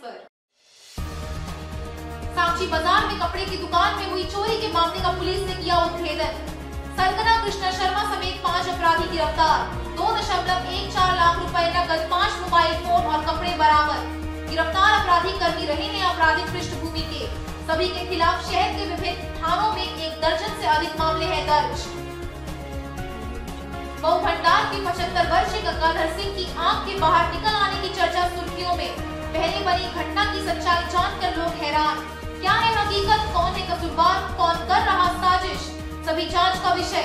Transfer. साक्षी बाजार में कपड़े की दुकान में हुई चोरी के मामले का पुलिस ने किया उद्भेदन। सरगना कृष्णा शर्मा समेत 5 अपराधी गिरफ्तार। 2.14 लाख रुपए नकद, 5 मोबाइल फोन और कपड़े बरामद। गिरफ्तार अपराधी कर्मी रहे हैं आपराधिक पृष्ठभूमि के। सभी के खिलाफ शहर के विभिन्न थानों में 1 दर्जन से अधिक मामले हैं दर्ज। बहु भंडार के 75 वर्षीय गंगाधर सिंह की आंख के बाहर निकल आने की चर्चा सुर्खियों में। पहले बनी घटना की सच्चाई जानकर लोग हैरान। क्या है हकीकत, कौन है कसूरवार, कौन कर रहा साजिश, सभी जांच का विषय।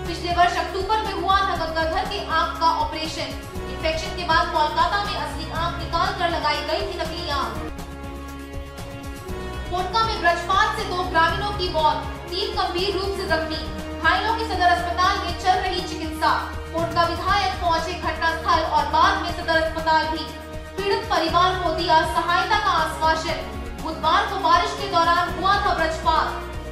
पिछले वर्ष अक्टूबर में हुआ था गंगाधर के आंख का ऑपरेशन। इन्फेक्शन के बाद कोलकाता में असली आंख निकाल कर लगाई गई थी नकली आंख। कोटका में वज्रपात से 2 ग्रामीणों की मौत, 3 गंभीर रूप से जख्मी। घायलों की सदर अस्पताल में चल रही चिकित्सा। कोटका विधायक पहुंचे घटनास्थल और बाद में सदर अस्पताल भी। पीड़ित परिवार को दिया सहायता का आश्वासन। बुधवार को बारिश के दौरान हुआ था वज्रपात।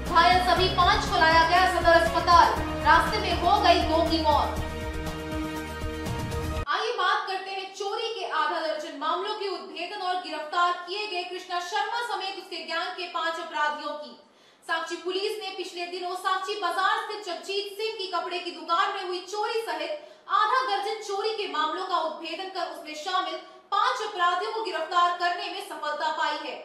घायल सभी 5 को लाया गया सदर अस्पताल। रास्ते में हो गई 2 की मौत। आइए बात करते हैं चोरी के आधा दर्जन मामलों के उद्भेदन और गिरफ्तार किए गए कृष्णा शर्मा समेत उसके गैंग के 5 अपराधियों की। साक्षी पुलिस ने पिछले दिनों साक्षी बाजार स्थित जगजीत सिंह की कपड़े की दुकान में हुई चोरी सहित आधा दर्जन चोरी के मामलों का उद्भेदन कर उसमें शामिल 5 अपराधियों को गिरफ्तार करने में सफलता पाई है।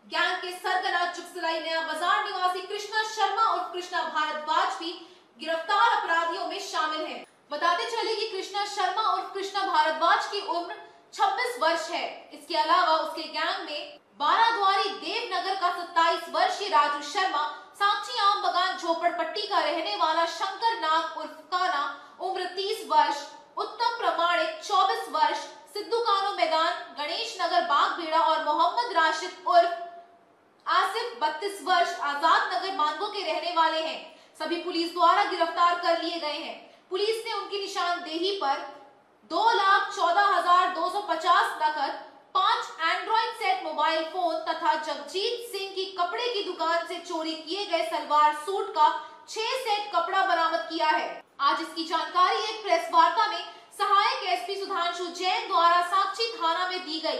गैंग के सरगना जुगसलाई नया बाजार निवासी कृष्णा शर्मा और कृष्णा भारद्वाज भी गिरफ्तार अपराधियों में शामिल हैं। बताते चले कि कृष्णा शर्मा और कृष्णा भारद्वाज की उम्र 26 वर्ष है। इसके अलावा उसके गैंग में बाराद्वारी देवनगर का 27 वर्षीय राजू शर्मा, साक्षी आम बगान झोपड़पट्टी का रहने वाला शंकर नाग उर्फ काना उम्र 30 वर्ष, उत्तम प्रमाणिक 24 वर्ष, सिद्धू कानो मैदान गणेश नगर बागबेड़ा और मोहम्मद राशिद उर्फ आसिफ 32 वर्ष आजाद नगर मांगो के रहने वाले हैं। सभी पुलिस द्वारा गिरफ्तार कर लिए गए हैं। पुलिस ने उनकी निशानदेही पर 2,14,250 नकद, 5 एंड्रॉइड सेट मोबाइल फोन तथा जगजीत सिंह की कपड़े की दुकान से चोरी किए गए सलवार सूट का 6 सेट कपड़ा बरामद किया है। आज इसकी जानकारी एक प्रेस वार्ता में सहायक एसपी सुधांशु जैन द्वारा साक्षी थाना में दी गई।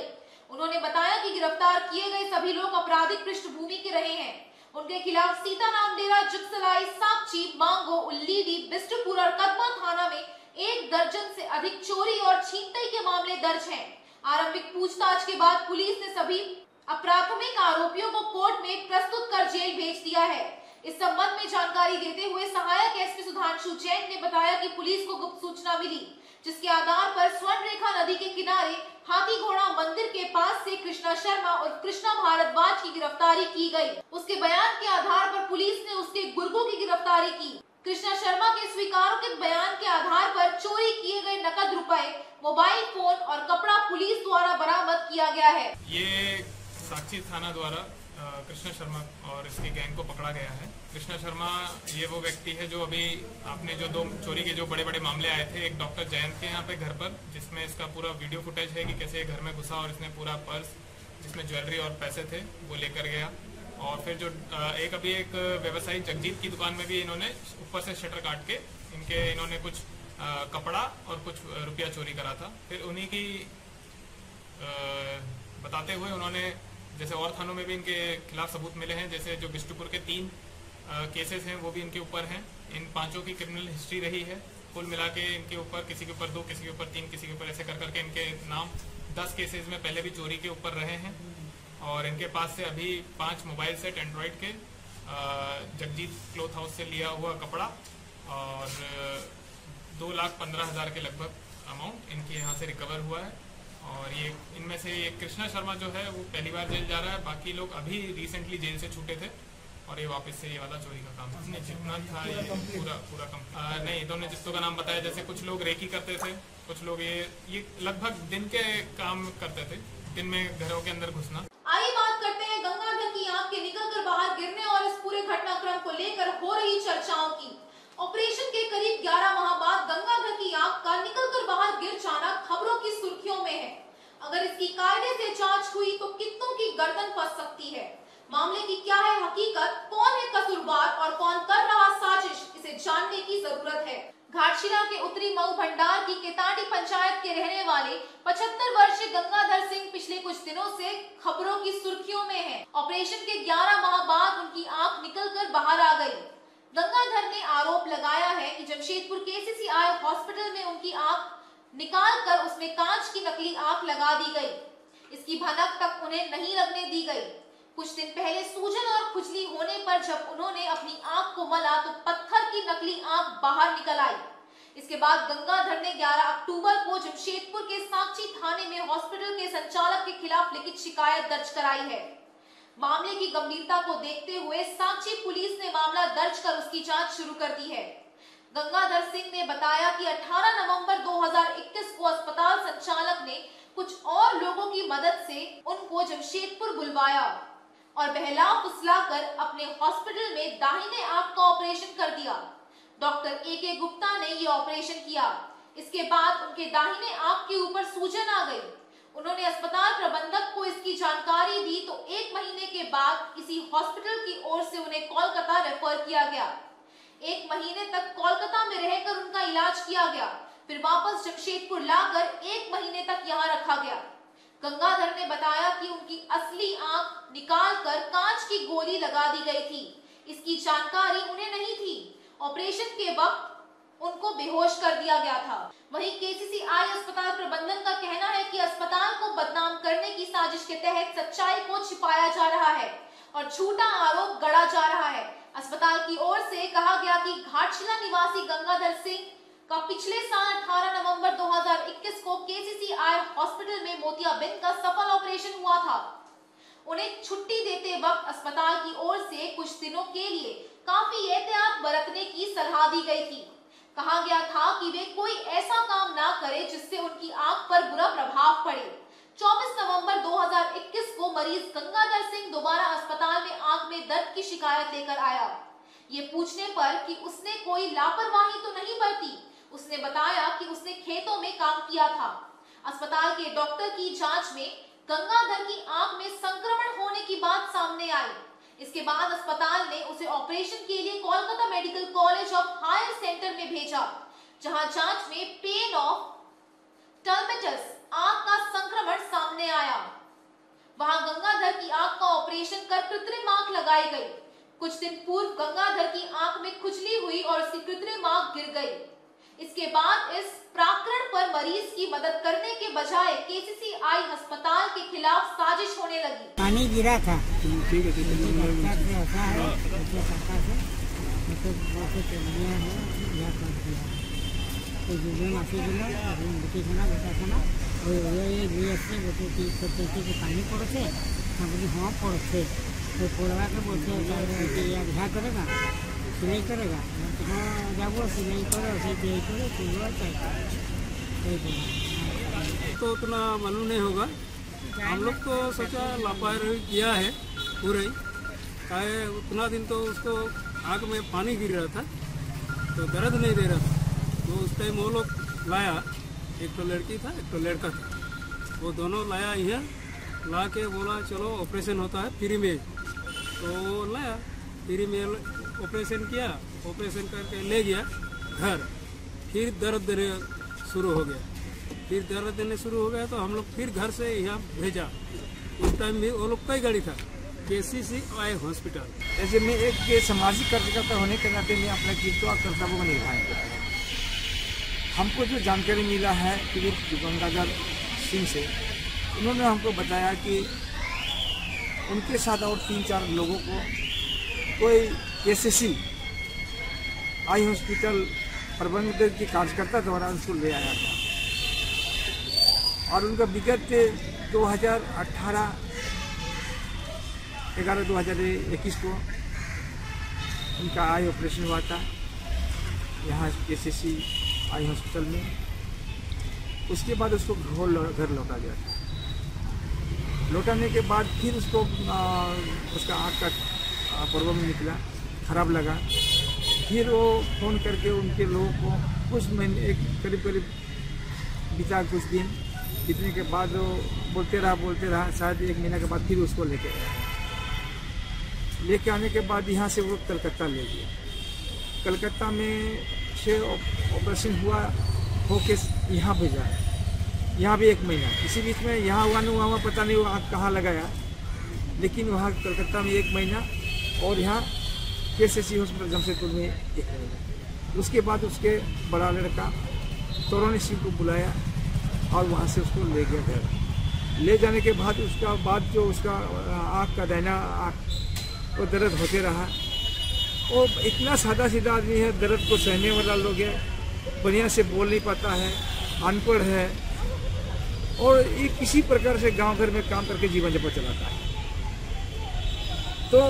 उन्होंने बताया कि गिरफ्तार किए गए सभी लोग आपराधिक पृष्ठभूमि के रहे हैं। उनके खिलाफ सीताराम डेरा, जुगसलाई, साक्षी, मांगो, उल्लीडी, बिष्टुपुर और कदमा थाना में 1 दर्जन से अधिक चोरी और छीनताई के मामले दर्ज हैं। आरंभिक पूछताछ के बाद पुलिस ने सभी अप्राथमिक आरोपियों को कोर्ट में प्रस्तुत कर जेल भेज दिया है। इस संबंध में जानकारी देते हुए सहायक एसपी सुधांशु जैन ने बताया कि पुलिस को गुप्त सूचना मिली, जिसके आधार पर स्वर्ण रेखा नदी के किनारे हाथी घोड़ा मंदिर के पास से कृष्णा शर्मा और कृष्णा भारद्वाज की गिरफ्तारी की गई। उसके बयान के आधार पर पुलिस ने उसके गुर्गों की गिरफ्तारी की। कृष्णा शर्मा के स्वीकारोक्ति बयान के आधार पर चोरी किए गए नकद रुपए, मोबाइल फोन और कपड़ा पुलिस द्वारा बरामद किया गया है। ये साक्षी थाना द्वारा कृष्णा शर्मा और इसके गैंग को पकड़ा गया है। कृष्णा शर्मा ये वो व्यक्ति है जो अभी आपने जो 2 चोरी के जो बड़े बड़े मामले आए थे, एक डॉक्टर जयंत के यहाँ पे घर पर, जिसमें इसका पूरा वीडियो फुटेज है कि कैसे घर में घुसा और इसने पूरा पर्स जिसमें ज्वेलरी और पैसे थे वो लेकर गया। और फिर जो एक व्यवसायी जगजीत की दुकान में भी इन्होंने ऊपर से शटर काट के इन्होंने कुछ कपड़ा और कुछ रुपया चोरी करा था। फिर उन्हीं की बताते हुए उन्होंने जैसे और थानों में भी इनके खिलाफ सबूत मिले हैं, जैसे जो बिष्टुपुर के 3 केसेस हैं वो भी इनके ऊपर हैं। इन 5 की क्रिमिनल हिस्ट्री रही है। कुल मिला के इनके ऊपर किसी के ऊपर 2, किसी के ऊपर 3, किसी के ऊपर ऐसे कर करके इनके नाम 10 केसेस में पहले भी चोरी के ऊपर रहे हैं। और इनके पास से अभी 5 मोबाइल सेट एंड्रॉइड के, जगजीत क्लॉथ हाउस से लिया हुआ कपड़ा और 2,15,000 के लगभग अमाउंट इनके यहाँ से रिकवर हुआ है। और ये इनमें से एक कृष्णा शर्मा जो है वो पहली बार जेल जा रहा है। बाकी लोग अभी रिसेंटली जेल से छूटे थे और ये वापस से ये वाला चोरी का काम इसने जितना था ये पूरा कम नहीं। इन्होंने जिसको का नाम बताया, जैसे कुछ लोग रेकी करते थे, कुछ लोग ये लगभग दिन के काम करते थे, दिन में घरों के अंदर घुसना। आइए बात करते हैं गंगाधर की आंख के निकलकर बाहर गिरने और इस पूरे घटनाक्रम को लेकर हो रही चर्चाओं की। ऑपरेशन के करीब 11 माह बाद गंगाधर की आंख का निकलकर बाहर गिर जाना खबरों की सुर्खियों में है। अगर इसकी कायदे से जांच हुई तो कितनों की गर्दन फंस सकती है। मामले की क्या है हकीकत, कौन है कसूरवार और कौन कर रहा साजिश, इसे जानने की जरूरत है। घाटशिला के उत्तरी मऊ भंडार की केताड़ी पंचायत के रहने वाले 75 वर्षीय गंगाधर सिंह पिछले कुछ दिनों से खबरों की सुर्खियों में हैं। ऑपरेशन के 11 माह बाद उनकी आंख निकलकर बाहर आ गई। गंगाधर ने आरोप लगाया है कि जमशेदपुर KCCI हॉस्पिटल में उनकी आंख निकाल कर उसमें कांच की नकली आंख लगा दी गई। इसकी भनक तक उन्हें नहीं लगने दी गई। कुछ दिन पहले सूजन और खुजली होने पर जब उन्होंने अपनी आंख को मला तो पत्थर की नकली आंख बाहर निकल आई। इसके बाद गंगाधर ने 11 अक्टूबर को जमशेदपुर के साक्षी थाने में हॉस्पिटल के संचालक के खिलाफ लिखित शिकायत दर्ज कराई है। मामले की गंभीरता को देखते हुए साक्षी पुलिस ने मामला दर्ज कर उसकी जांच शुरू कर दी है। गंगाधर सिंह ने बताया कि 18 नवंबर 2021 को अस्पताल संचालक ने कुछ और लोगों की मदद से उनको जमशेदपुर बुलवाया और बहला फुसला कर अपने हॉस्पिटल में दाहिने आंख का ऑपरेशन कर दिया। डॉक्टर AK गुप्ता ने ये ऑपरेशन किया। इसके बाद उनके दाहिने आंख के ऊपर सूजन आ गई। उन्होंने अस्पताल प्रबंधक को इसकी जानकारी दी तो 1 महीने के बाद इसी हॉस्पिटल की ओर से उन्हें कोलकाता रेफर किया गया। 1 महीने तक कोलकाता में रहकर उनका इलाज किया गया, फिर वापस जमशेदपुर लाकर 1 महीने तक यहाँ रखा गया। गंगाधर ने बताया कि उनकी असली आंख निकालकर कांच की गोली लगा दी गई थी। इसकी जानकारी उन्हें नहीं थी। ऑपरेशन के वक्त उनको बेहोश कर दिया गया था। वहीं KCCI अस्पताल प्रबंधन का कहना है कि अस्पताल को बदनाम करने की साजिश के तहत सच्चाई को छिपाया जा रहा है और झूठा आरोप गढ़ा जा रहा है। अस्पताल की ओर से कहा गया कि घाटशिला निवासी गंगाधर सिंह का पिछले साल 18 नवंबर 2021 को KCCI हॉस्पिटल में मोतियाबिंद का सफल ऑपरेशन हुआ था। उन्हें छुट्टी देते वक्त अस्पताल की ओर से कुछ दिनों के लिए काफी एहतियात बरतने की सलाह दी गई थी। कहा गया था कि वे कोई ऐसा काम ना करें जिससे उनकी आंख पर बुरा प्रभाव पड़े। 24 नवंबर 2021 को मरीज गंगाधर सिंह दोबारा अस्पताल में आंख में दर्द की शिकायत लेकर आया। ये पूछने पर कि उसने कोई लापरवाही तो नहीं बरती, उसने बताया कि उसने खेतों में काम किया था। अस्पताल के डॉक्टर की जांच में गंगाधर की आंख में संक्रमण होने की बात सामने आई। इसके बाद अस्पताल ने उसे ऑपरेशन के लिए Kolkata medical college of higher centre में भेजा, जहां जांच में पेन ऑफ टर्मेटस आंख का संक्रमण सामने आया। वहां गंगाधर की आंख का ऑपरेशन कर कृत्रिम आंख लगाई गई। कुछ दिन पूर्व गंगाधर की आंख में खुजली हुई और उसकी कृत्रिम आंख गिर गई। इसके बाद इस प्रकरण पर मरीज की मदद करने के बजाय KCCI अस्पताल के खिलाफ साजिश होने लगी। पानी गिरा था। ठीक है पानी पड़े हाँ पड़े तो पड़वा के बोलते यहाँ करेगा सिलाई करेगा हाँ जाबो सिलाई करो तो उतना मालूम नहीं होगा। हम लोग तो सोचा लापरवाही किया है पूरे काहे उतना दिन तो उसको आँख में पानी गिर रहा था तो दर्द नहीं दे रहा था। तो उस टाइम वो लोग लाया, एक तो लड़की था एक तो लड़का था, वो दोनों लाया यहाँ ला के बोला चलो ऑपरेशन होता है फ्री में। तो लाया फ्री में ऑपरेशन किया, ऑपरेशन करके ले गया घर। फिर दर्द देने शुरू हो गया, फिर दर्द देने शुरू हो गया तो हम लोग फिर घर से यहाँ भेजा। उस टाइम भी वो लोग कई गाड़ी था KCCI हॉस्पिटल। ऐसे में एक सामाजिक कार्यकर्ता होने के नाते में अपना कीर्ति और कर्तव्य को निभाएंगे। हमको जो जानकारी मिला है पीड़ित गंगाधर सिंह से, उन्होंने हमको बताया कि उनके साथ और 3-4 लोगों को कोई KCCI हॉस्पिटल प्रबंधक के कार्यकर्ता द्वारा उसको ले आया था और उनका विगत 2018-11-2021 को उनका आई ऑपरेशन हुआ था यहाँ KCCI हॉस्पिटल में। उसके बाद उसको घर लौटा गया था। लौटाने के बाद फिर उसको उसका आँख का प्रॉब्लम निकला, खराब लगा। फिर वो फ़ोन करके उनके लोगों को कुछ महीने करीब बीता कुछ दिन बीतने के बाद वो बोलते रहा शायद 1 महीना के बाद फिर उसको लेके आया। लेके आने के बाद यहाँ से वो कलकत्ता ले गया। कलकत्ता में से ऑपरेशन हुआ होके यहाँ भेजा है, यहाँ भी 1 महीना। इसी बीच में यहाँ हुआ नहीं हुआ पता नहीं वहाँ कहाँ लगाया, लेकिन वहाँ कलकत्ता में 1 महीना और यहाँ KCC हॉस्पिटल जमशेदपुर में 1 महीना। उसके बाद उसके बड़ा लड़का तोरणी सिंह को बुलाया और वहाँ से उसको ले गया घर। ले जाने के बाद उसका जो उसका आँख का दाहिना आँख वो दर्द होते रहा। वो इतना सादा सीधा आदमी है, दर्द को सहने वाला लोग है, बढ़िया से बोल नहीं पाता है, अनपढ़ है और ये किसी प्रकार से गांव घर में काम करके जीवन यापन चलाता है। तो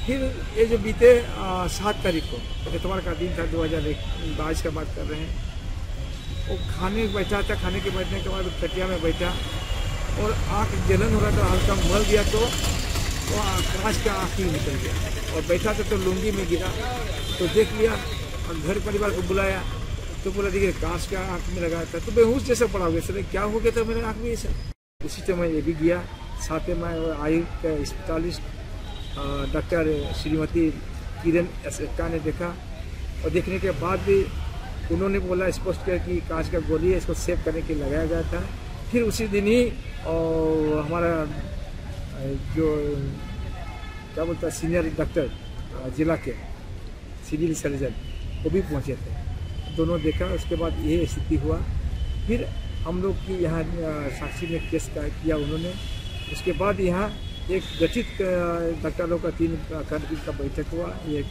फिर ये जो बीते 7 तारीख को इतवार का दिन था, 2022 का बात कर रहे हैं, वो खाने बैठा था। खाने के बैठने के बाद खटिया में बैठा और आँख जलन हो रहा था, हल्का मल दिया तो वो कांच का आँख ही निकल गया और बैठा था तो लुंगी में गिरा। तो देख लिया और घर परिवार को बुलाया तो बोला देखिए कांच का आँख में लगा था। तो बेहोश जैसा पड़ा हुआ, सर क्या हो गया था मेरे आँख में ये सब। उसी समय ये भी गया। साथ में आयु का स्पेशलिस्ट डॉक्टर श्रीमती किरण का ने देखा और देखने के बाद भी उन्होंने बोला स्पष्ट किया कि कांच का गोली है, इसको सेव करने के लिए लगाया गया था। फिर उसी दिन ही और हमारा जो क्या बोलता है सीनियर डॉक्टर जिला के सिविल सर्जन वो भी पहुंचे थे, दोनों देखा। उसके बाद ये स्थिति हुआ। फिर हम लोग की यहाँ साक्षी में केस किया उन्होंने। उसके बाद यहाँ एक गठित डॉक्टरों का 3 का बैठक हुआ, ये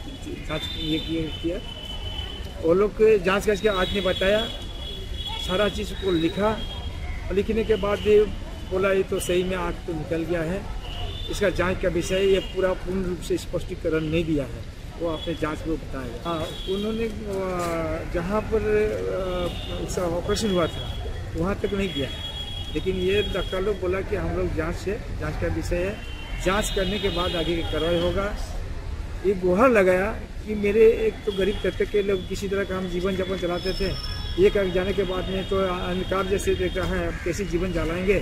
जाँच ये किया। वो लोग जांच करके आज ने बताया, सारा चीज़ को लिखा। लिखने के बाद भी बोला ये तो सही में आँख तो निकल गया है, इसका जांच का विषय ये पूर्ण रूप से स्पष्टीकरण नहीं दिया है, वो अपने जांच में बताया। हाँ, उन्होंने जहाँ पर उसका ऑपरेशन हुआ था वहाँ तक नहीं किया, लेकिन ये डॉक्टर लोग बोला कि हम लोग जांच का विषय है, जांच करने के बाद आगे की कार्रवाई होगा। ये गुहार लगाया कि मेरे एक तो गरीब तबके के लोग किसी तरह का हम जीवन यापन चलाते थे, ये कर जाने के बाद में तो अंधकार जैसे देख रहा है, कैसे जीवन चलाएंगे।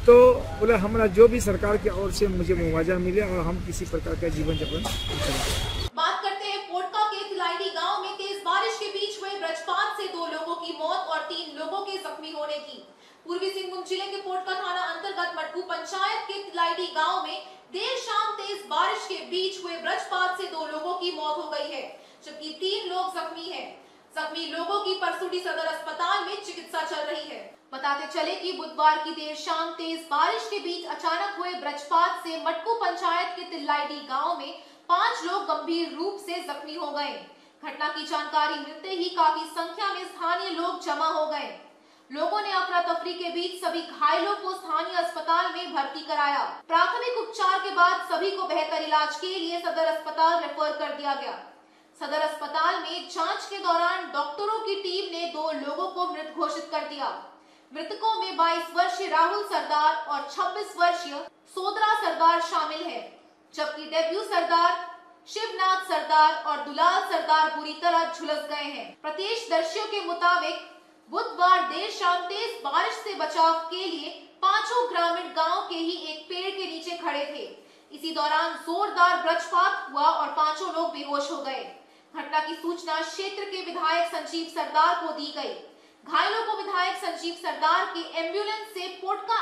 तो बोला हमारा जो भी सरकार की ओर से मुझे मुआवजा मिले और हम किसी प्रकार का जीवन यापन चलाएं। बात करते हैं पोटका के तिलाइडी गांव में तेज बारिश के बीच हुए वज्रपात से 2 लोगों की मौत और 3 लोगों के जख्मी होने की। पूर्वी सिंहभूम जिले के पोटका थाना अंतर्गत मटकू पंचायत के तिलाइडी गांव में देर शाम तेज बारिश के बीच हुए वज्रपात से 2 लोगों की मौत हो गई है, जबकि 3 लोग जख्मी हैं। जख्मी लोगों की परसूटी सदर अस्पताल में चिकित्सा चल रही है। बताते चले कि बुधवार की देर शाम तेज बारिश के बीच अचानक हुए वज्रपात से मटकू पंचायत के तिलाइडी गांव में 5 लोग गंभीर रूप से जख्मी हो गए। घटना की जानकारी मिलते ही काफी संख्या में स्थानीय लोग जमा हो गए। लोगों ने अफरा तफरी के बीच सभी घायलों को स्थानीय अस्पताल में भर्ती कराया। प्राथमिक उपचार के बाद सभी को बेहतर इलाज के लिए सदर अस्पताल रेफर कर दिया गया। सदर अस्पताल में जांच के दौरान डॉक्टरों की टीम ने 2 लोगों को मृत घोषित कर दिया। मृतकों में 22 वर्षीय राहुल सरदार और 26 वर्षीय सोदरा सरदार शामिल है, जबकि डेब्यू सरदार शिवनाथ सरदार और दुलाल सरदार बुरी तरह झुलस गए हैं। प्रत्यक्षदर्शियों के मुताबिक बुधवार देर शाम तेज बारिश से बचाव के लिए 5 ग्रामीण गांव के ही एक पेड़ के नीचे खड़े थे। इसी दौरान जोरदार वज्रपात हुआ और 5 लोग बेहोश हो गए। घटना की सूचना क्षेत्र के विधायक संजीव सरदार को दी गई। घायलों को विधायक संजीव सरदार के एम्बुलेंस से पोटका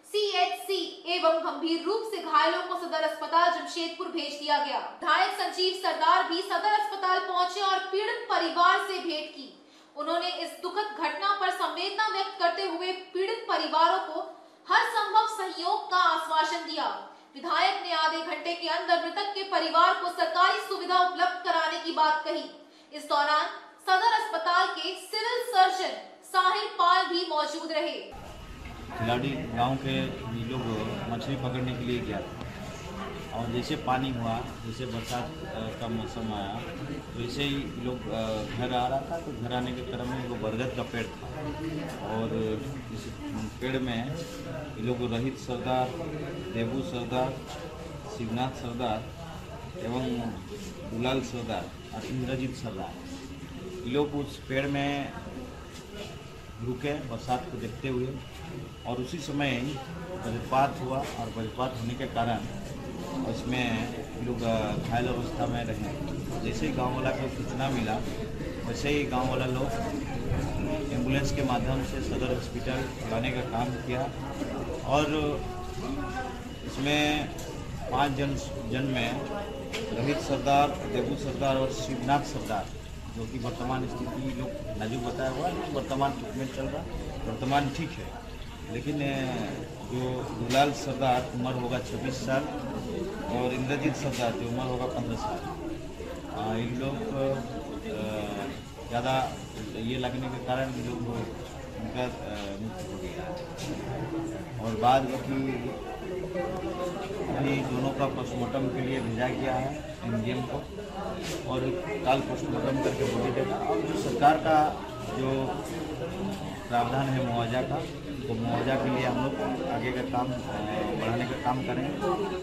CHC एवं गंभीर रूप से घायलों को सदर अस्पताल जमशेदपुर भेज दिया गया। विधायक संजीव सरदार भी सदर अस्पताल पहुंचे और पीड़ित परिवार से भेंट की। उन्होंने इस दुखद घटना पर संवेदना व्यक्त करते हुए पीड़ित परिवारों को हर संभव सहयोग का आश्वासन दिया। विधायक ने आधे घंटे के अंदर मृतक के परिवार को सरकारी सुविधा उपलब्ध कराने की बात कही। इस दौरान सदर अस्पताल के सिविल सर्जन साहिल पाल भी मौजूद रहे। तिलाइडी गांव के लोग मछली पकड़ने के लिए गया और जैसे पानी हुआ, जैसे बरसात का मौसम आया, वैसे ही लोग घर आ रहा था। तो घर आने के क्रम में वो बरगद का पेड़ था और इस पेड़ में ये लोग रहित सरदार, देबू सरदार, शिवनाथ सरदार एवं दुलाल सरदार और इंद्रजीत सरदार, ये लोग उस पेड़ में रुके बरसात को देखते हुए और उसी समय वज्रपात हुआ और वज्रपात होने के कारण उसमें लोग घायल अवस्था में रहे। जैसे ही गाँव वाला को सूचना मिला वैसे ही गांव वाला लोग एम्बुलेंस के माध्यम से सदर हॉस्पिटल लाने का काम किया और इसमें 5 जन में रोहित सरदार, देबू सरदार और शिवनाथ सरदार, जो कि वर्तमान स्थिति लोग नाजुक बताया हुआ है, वर्तमान ट्रीटमेंट चल रहा है, वर्तमान ठीक है। लेकिन जो दुलाल सरदार उम्र होगा 26 साल और इंद्रजीत सरदार जो उम्र होगा 15 साल, इन लोग ज़्यादा ये लगने के कारण इन लोग उनका मृत्यु हो गया और बाद बाकी दोनों का पोस्टमार्टम के लिए भेजा गया है एमजीएम को और कल पोस्टमार्टम करके बॉडी देगा। और जो सरकार का जो प्रावधान है मुआवजा का, तो मुआवजा के लिए हम लोग आगे का काम बढ़ाने का काम करेंगे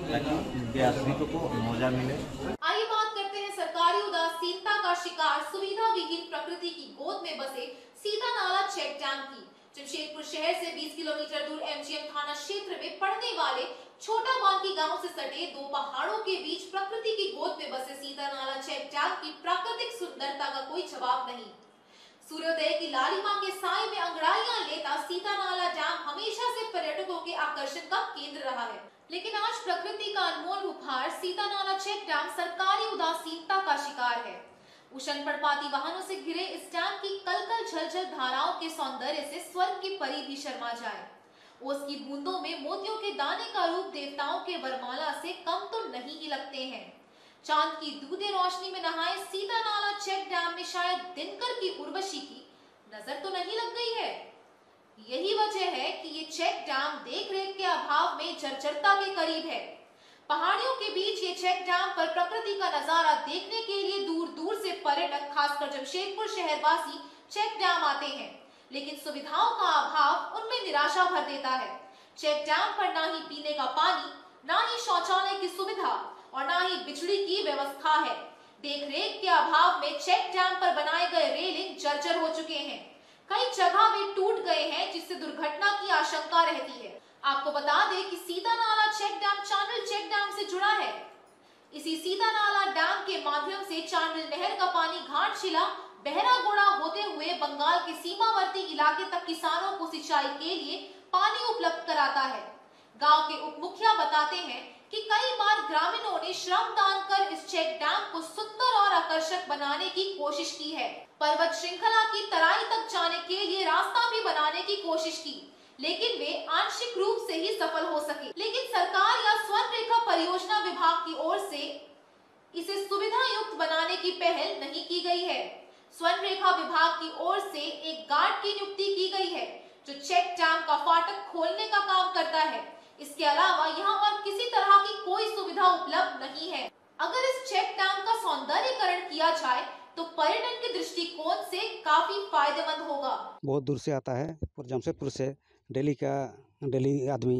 ताकि उनके आश्रितों को मुआवजा मिले। आइए बात करते हैं सरकारी उदासीनता का शिकार सुविधा विहीन प्रकृति की गोद में बसे सीता नाला चेक डैम की। जमशेदपुर शहर से 20 किलोमीटर दूर एमजीएम थाना क्षेत्र में पड़ने वाले छोटा बांकी गांव से सटे 2 पहाड़ों के बीच प्रकृति की गोद में बसे सीता नाला चेक डैम की प्राकृतिक सुंदरता का कोई जवाब नहीं। सूर्योदय की लालिमा के साए में अंगड़ाइयां लेता सीता नाला डैम हमेशा से पर्यटकों के आकर्षण का केंद्र रहा है, लेकिन आज प्रकृति का अनमोल उपहार सीता नाला चेक डैम सरकारी उदासीनता का शिकार है। उषण पड़पाती वाहनों से घिरे इस डैम की कलकल झलझल धाराओं के सौंदर्य से स्वर्ग की परी भी शर्मा जाए। ओस की बूंदों में मोतियों के दाने का रूप देवताओं के वरमाला से कम तो नहीं ही लगते हैं। चांद की दूधे रोशनी में नहाए सीता नाला चेक डैम में शायद दिनकर की उर्वशी की नजर तो नहीं लग गई है। यही वजह है कि ये चेक डैम देखरेख के अभाव में जर्जरता के करीब है। पहाड़ियों के बीच ये चेक डैम पर प्रकृति का नजारा देखने के लिए दूर दूर से पर्यटक खासकर जमशेदपुर शहरवासी चेक डैम आते हैं, लेकिन सुविधाओं का अभाव उनमें निराशा भर देता है। चेक डैम पर ना ही पीने का पानी, ना ही शौचालय की सुविधा और ना ही बिजली की व्यवस्था है। देखरेख के अभाव में चेक डैम पर बनाए गए रेलिंग जर्जर हो चुके हैं, कई जगह वे टूट गए हैं जिससे दुर्घटना की आशंका रहती है। आपको बता दें कि Sita Nala check dam Chandil check dam से जुड़ा है। इसी सीता नाला डैम के माध्यम से चांडिल नहर का पानी घाटशिला बहरागोड़ा होते हुए बंगाल के सीमावर्ती इलाके तक किसानों को सिंचाई के लिए पानी उपलब्ध कराता है। गांव के उप मुखिया बताते हैं कि कई बार ग्रामीणों ने श्रम दान कर इस चेक डैम को सुंदर और आकर्षक बनाने की कोशिश की है। पर्वत श्रृंखला की तराई तक जाने के लिए रास्ता भी बनाने की कोशिश की, लेकिन वे आंशिक रूप से ही सफल हो सके। लेकिन सरकार या स्वर्ण रेखा परियोजना विभाग की ओर से इसे सुविधा युक्त बनाने की पहल नहीं की गई है। स्वर्ण रेखा विभाग की ओर से एक गार्ड की नियुक्ति की गई है जो चेक डैम का फाटक खोलने का काम करता है। इसके अलावा यहाँ और किसी तरह की कोई सुविधा उपलब्ध नहीं है। अगर इस चेक डैम का सौंदर्यीकरण किया जाए तो पर्यटन के दृष्टिकोण से काफी फायदेमंद होगा। बहुत दूर से आता है, जमशेदपुर से डेली आदमी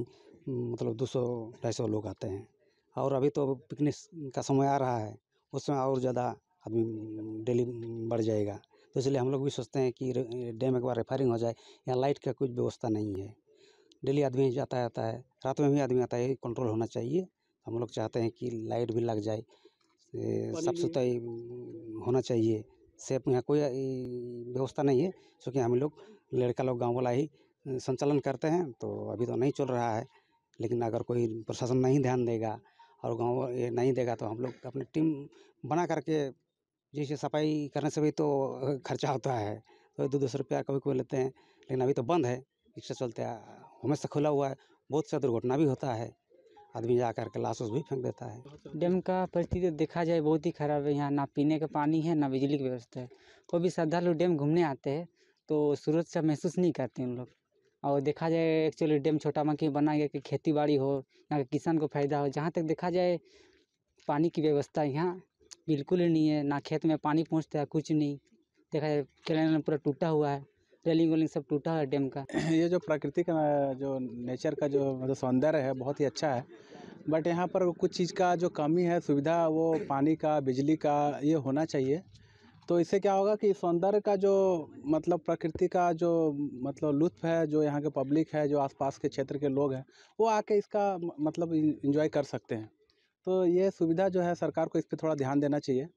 मतलब 200-250 लोग आते हैं और अभी तो पिकनिक का समय आ रहा है, उसमें और ज़्यादा आदमी डेली बढ़ जाएगा। तो इसलिए हम लोग भी सोचते हैं कि डैम एक बार रिफायरिंग हो जाए। यहाँ लाइट का कुछ व्यवस्था नहीं है, डेली आदमी जाता आता है, रात में भी आदमी आता है, कंट्रोल होना चाहिए। हम लोग चाहते हैं कि लाइट भी लग जाए, साफ सुथराई होना चाहिए। सेफ यहाँ कोई व्यवस्था नहीं है, क्योंकि हम लोग लड़का लोग गाँव वाला ही संचालन करते हैं। तो अभी तो नहीं चल रहा है, लेकिन अगर कोई प्रशासन नहीं ध्यान देगा और गाँव ये नहीं देगा तो हम लोग अपनी टीम बना करके, जैसे सफाई करने से भी तो खर्चा होता है, तो 200 रुपया कभी कोई लेते हैं। लेकिन अभी तो बंद है, रिक्शा चलते हैं, हमेशा खुला हुआ है, बहुत सा दुर्घटना भी होता है, आदमी जा कर के लाश भी फेंक देता है। डैम का परिस्थिति देखा जाए बहुत ही खराब है। यहाँ ना पीने का पानी है, ना बिजली की व्यवस्था है। कोई भी श्रद्धालु डैम घूमने आते हैं तो सुरक्षा महसूस नहीं करते उन लोग। और देखा जाए एक्चुअली डैम छोटा बांकी बना गया कि खेती बाड़ी हो, यहाँ के किसान को फायदा हो। जहाँ तक देखा जाए पानी की व्यवस्था यहाँ बिल्कुल ही नहीं है, ना खेत में पानी पहुँचता है, कुछ नहीं। देखा जाए कैनाल पूरा टूटा हुआ है, रेलिंग वेलिंग सब टूटा हुआ है डैम का। ये जो प्रकृति का जो नेचर का जो मतलब सौंदर्य है बहुत ही अच्छा है, बट यहाँ पर कुछ चीज़ का जो कमी है, सुविधा, वो पानी का, बिजली का, ये होना चाहिए। तो इससे क्या होगा कि सौंदर्य का जो मतलब प्रकृति का जो मतलब लुत्फ है, जो यहाँ के पब्लिक है, जो आसपास के क्षेत्र के लोग हैं, वो आके इसका मतलब इंजॉय कर सकते हैं। तो ये सुविधा जो है सरकार को इस पर थोड़ा ध्यान देना चाहिए,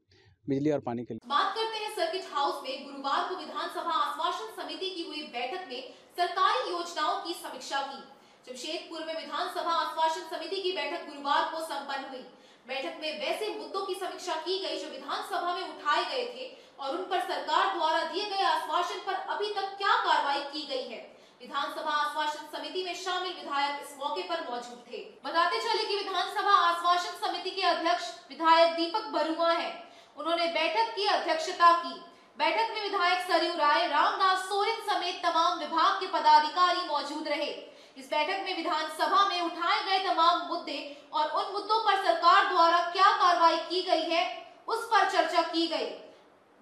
बिजली और पानी के लिए। बात करते हैं सर्किट हाउस में गुरुवार को विधानसभा आश्वासन समिति की हुई बैठक में सरकारी योजनाओं की समीक्षा की। जमशेदपुर में विधानसभा आश्वासन समिति की बैठक गुरुवार को संपन्न हुई। बैठक में वैसे मुद्दों की समीक्षा की गई जो विधानसभा में उठाए गए थे और उन पर सरकार द्वारा दिए गए आश्वासन पर अभी तक क्या कार्रवाई की गई है। विधानसभा आश्वासन समिति में शामिल विधायक इस मौके पर मौजूद थे। बताते चले कि विधानसभा आश्वासन समिति के अध्यक्ष विधायक दीपक बरुआ हैं। उन्होंने बैठक की अध्यक्षता की। बैठक में विधायक सरयू राय, रामदास सोरेन समेत तमाम विभाग के पदाधिकारी मौजूद रहे। इस बैठक में विधानसभा में उठाए गए तमाम मुद्दे और उन मुद्दों पर सरकार द्वारा क्या कार्रवाई की गई है उस पर चर्चा की गई।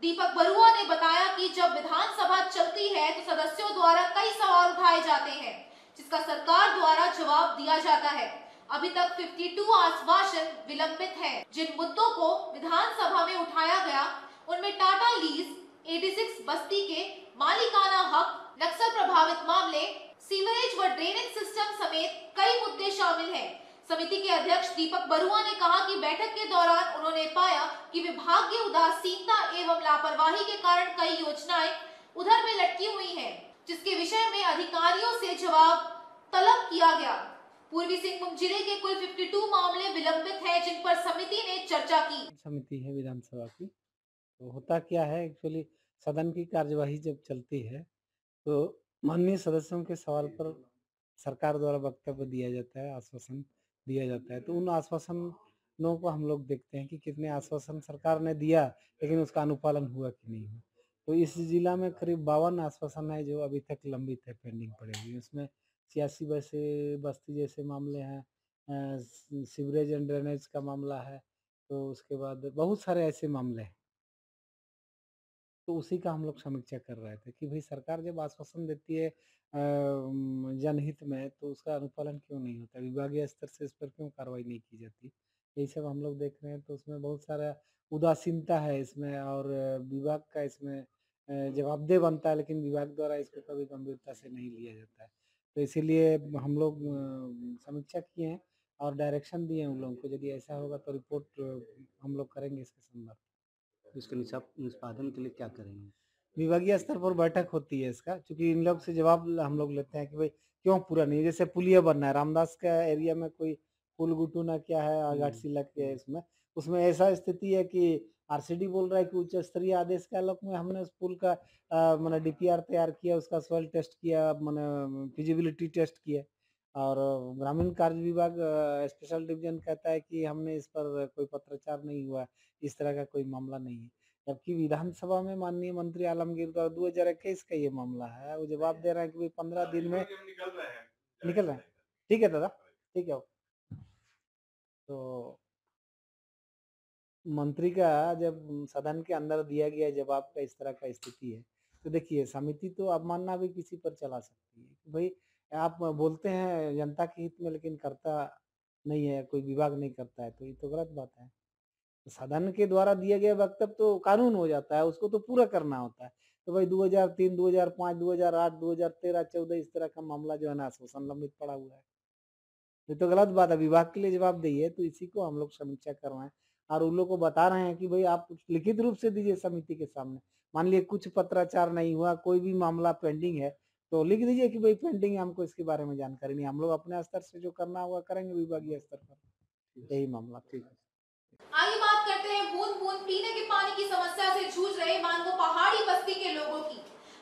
दीपक बरुआ ने बताया कि जब विधानसभा चलती है तो सदस्यों द्वारा कई सवाल उठाए जाते हैं जिसका सरकार द्वारा जवाब दिया जाता है। अभी तक 52 आश्वासन विलंबित हैं। जिन मुद्दों को विधानसभा में उठाया गया उनमें टाटा लीज, 86 बस्ती के मालिकाना हक, नक्सल प्रभावित मामले, सीवरेज व ड्रेनेज सिस्टम समेत कई मुद्दे शामिल हैं। समिति के अध्यक्ष दीपक बरुआ ने कहा कि बैठक के दौरान उन्होंने पाया कि विभागीय उदासीनता एवं लापरवाही के कारण कई योजनाएं उधर में लटकी हुई हैं, जिसके विषय में अधिकारियों से जवाब तलब किया गया। पूर्वी सिंहभूम जिले के कुल 52 मामले विलंबित हैं जिन पर समिति ने चर्चा की। समिति है विधानसभा की, तो होता क्या है एक्चुअली सदन की कार्यवाही जब चलती है तो माननीय सदस्यों के सवाल पर सरकार द्वारा वक्तव्य दिया जाता है, आश्वासन दिया जाता है। तो उन आश्वासनों को हम लोग देखते हैं कि कितने आश्वासन सरकार ने दिया लेकिन उसका अनुपालन हुआ कि नहीं हुआ। तो इस जिला में करीब 52 आश्वासन है जो अभी तक लंबित है, पेंडिंग पड़े हुए। उसमें 86 बस्ती जैसे मामले हैं, सीवरेज एंड ड्रेनेज का मामला है, तो उसके बाद बहुत सारे ऐसे मामले हैं। तो उसी का हम लोग समीक्षा कर रहे थे कि भाई सरकार जब आश्वासन देती है जनहित में तो उसका अनुपालन क्यों नहीं होता, विभागीय स्तर से इस पर क्यों कार्रवाई नहीं की जाती। यही सब हम लोग देख रहे हैं। तो उसमें बहुत सारा उदासीनता है इसमें और विभाग का इसमें जवाबदेह बनता है, लेकिन विभाग द्वारा इसको कभी गंभीरता से नहीं लिया जाता है। तो इसीलिए हम लोग समीक्षा किए हैं और डायरेक्शन दिए हैं उन लोगों को, यदि ऐसा होगा तो रिपोर्ट हम लोग करेंगे इसके संदर्भ। इसके निष्पादन के लिए क्या करेंगे? विभागीय स्तर पर बैठक होती है इसका, क्योंकि इन लोग से जवाब हम लोग लेते हैं कि भाई क्यों पूरा नहीं। जैसे पुलिया बनना है रामदास का एरिया में, कोई पुल गुटूना क्या है घाटशिला के है, उसमें ऐसा स्थिति है कि आरसीडी बोल रहा है कि उच्च स्तरीय आदेश के आलोक में हमने उस पुल का मैंने डीपीआर तैयार किया, उसका सॉइल टेस्ट किया, मैंने फिजिबिलिटी टेस्ट किया। और ग्रामीण कार्य विभाग स्पेशल डिवीजन कहता है कि हमने इस पर कोई पत्राचार नहीं हुआ, इस तरह का कोई मामला नहीं है। जबकि विधानसभा में माननीय मंत्री आलमगीर द्वारा 2021 का ये मामला है, वो जवाब दे रहा है कि भाई 15 दिन में निकल रहे हैं। ठीक है दादा, ठीक है। तो मंत्री का जब सदन के अंदर दिया गया जवाब का इस तरह का स्थिति है, तो देखिए समिति तो अवमानना भी किसी पर चला सकती है। भाई आप बोलते हैं जनता के हित में लेकिन करता नहीं है, कोई विभाग नहीं करता है, तो ये तो गलत बात है। तो सदन के द्वारा दिया गया वक्तव्य तो कानून हो जाता है, उसको तो पूरा करना होता है। तो भाई 2003, 2005, 2008, 2013, 14 इस तरह का मामला जो है ना आश्वासन लंबित पड़ा हुआ है, ये तो गलत बात है। विभाग के लिए जवाब दिए, तो इसी को हम लोग समीक्षा कर रहे हैं और उन लोग को बता रहे हैं कि भाई आप लिखित रूप से दीजिए समिति के सामने। मान लिए कुछ पत्राचार नहीं हुआ, कोई भी मामला पेंडिंग है तो लिख दीजिए कि भाई पेंडिंग है, हमको इसके बारे में जानकारी नहीं। हम लोग अपने स्तर से जो करना होगा करेंगे विभागीय स्तर पर, यही मामला। ठीक है, आइए बात करते हैं बूंद बूंद पीने के पानी की समस्या से जूझ रहे मानगो पहाड़ी बस्ती के लोगों की।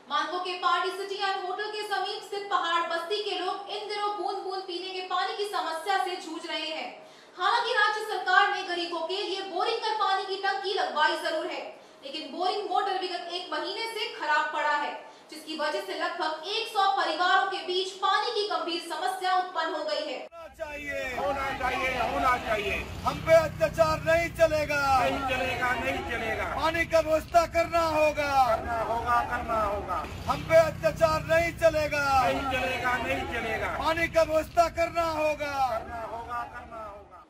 मानगो के पार्टी सिटी एंड होटल के समीप स्थित पहाड़ बस्ती के लोग इन दिनों बूंद बूंद पीने के पानी की समस्या से जूझ रहे हैं। हालांकि राज्य सरकार ने गरीबों के लिए बोरिंग कर पानी की टंकी लगवाई जरूर है, लेकिन बोरिंग मोटर विगत 1 महीने से खराब पड़ा है, जिसकी वजह से लगभग 100 परिवारों के बीच पानी की गंभीर समस्या उत्पन्न हो गई है। होना चाहिए। हम पे अत्याचार नहीं चलेगा, नहीं चलेगा। पानी का व्यवस्था करना होगा। हम पे अत्याचार नहीं चलेगा, नहीं चलेगा। पानी का व्यवस्था करना होगा।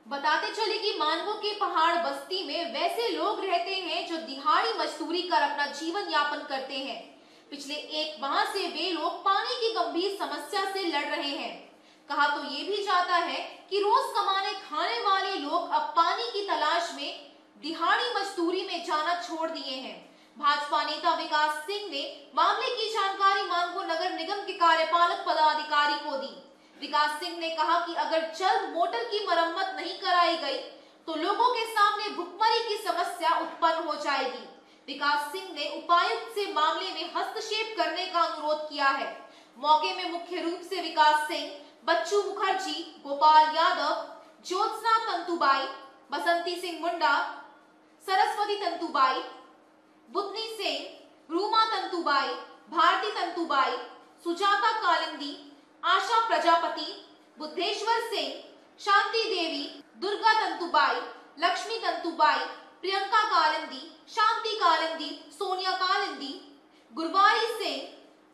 बताते चले कि मानगो के पहाड़ बस्ती में वैसे लोग रहते हैं जो दिहाड़ी मजदूरी कर अपना जीवन यापन करते हैं। पिछले 1 माह से वे लोग पानी की गंभीर समस्या से लड़ रहे हैं। कहा तो ये भी जाता है कि रोज कमाने खाने वाले लोग अब पानी की तलाश में दिहाड़ी मजदूरी में जाना छोड़ दिए हैं। भाजपा नेता विकास सिंह ने मामले की जानकारी मानपुर नगर निगम के कार्यपालक पदाधिकारी को दी। विकास सिंह ने कहा कि अगर जल्द मोटर की मरम्मत नहीं कराई गई तो लोगों के सामने भुखमरी की समस्या उत्पन्न हो जाएगी। विकास सिंह ने उपायुक्त से मामले में हस्तक्षेप करने का अनुरोध किया है। मौके में मुख्य रूप से विकास सिंह, बच्चू मुखर्जी, गोपाल यादव, ज्योत्सना तंतुबाई, बसंती सिंह मुंडा, सरस्वती तंतुबाई, बुधनी सिंह, रूमा तंतुबाई, भारती तंतुबाई, सुजाता कालिंदी, आशा प्रजापति, बुद्धेश्वर सिंह, शांति देवी, दुर्गा तंतुबाई, लक्ष्मी तंतुबाई, प्रियंका कालिंदी, शांति कालिंदी, सोनिया कालिंदी, गुरबारी सिंह,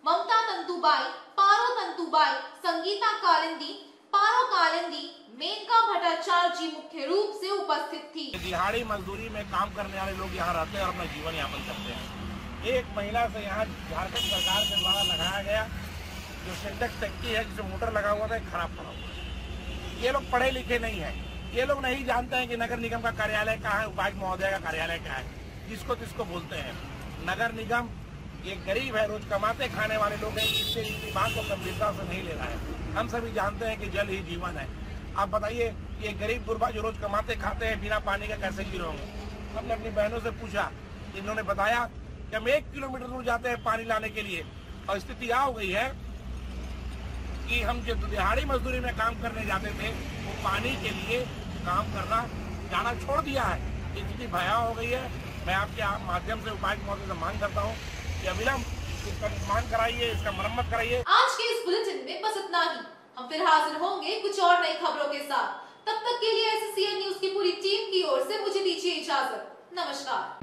ममता तंतुबाई, पारो तंतुबाई, संगीता कालिंदी, पारो कालिंदी, मेनका भट्टाचार्य जी मुख्य रूप से उपस्थित थी। दिहाड़ी मजदूरी में काम करने वाले लोग यहाँ रहते हैं और अपना जीवन यापन करते हैं। एक महिला से यहाँ झारखंड सरकार के द्वारा लगाया गया जो सिंटेक्स टंकी है जिसमें मोटर लगा हुआ था, खराब पड़ा हुआ। ये लोग पढ़े लिखे नहीं है, ये लोग नहीं जानते हैं कि नगर निगम का कार्यालय कहाँ है, उपायुक्त महोदय का कार्यालय कहाँ है, जिसको तिसको बोलते हैं। नगर निगम ये गरीब है, रोज कमाते खाने वाले लोग हैं, इससे इनकी बात को गंभीरता से नहीं ले रहा है। हम सभी जानते हैं कि जल ही जीवन है। आप बताइए, ये गरीब गुरबा जो रोज कमाते खाते हैं बिना पानी का कैसे जी होंगे। हमने अपनी बहनों से पूछा, इन्होंने बताया कि हम 1 किलोमीटर दूर जाते हैं पानी लाने के लिए, और स्थिति यह हो गई है कि हम जो दिहाड़ी मजदूरी में काम करने जाते थे वो पानी के लिए काम करना जाना छोड़ दिया है। स्थिति भयावह हो गई है। मैं आपके माध्यम से उपायुक्त महोदय से मांग करता हूँ कि अविलंब इसका निर्माण कराइए, इसका मरम्मत कराइए। आज के इस बुलेटिन में बस इतना ही। हम फिर हाजिर होंगे कुछ और नई खबरों के साथ। तब तक के लिए SCN न्यूज की पूरी टीम की ओर से मुझे दीजिए इजाजत। नमस्कार।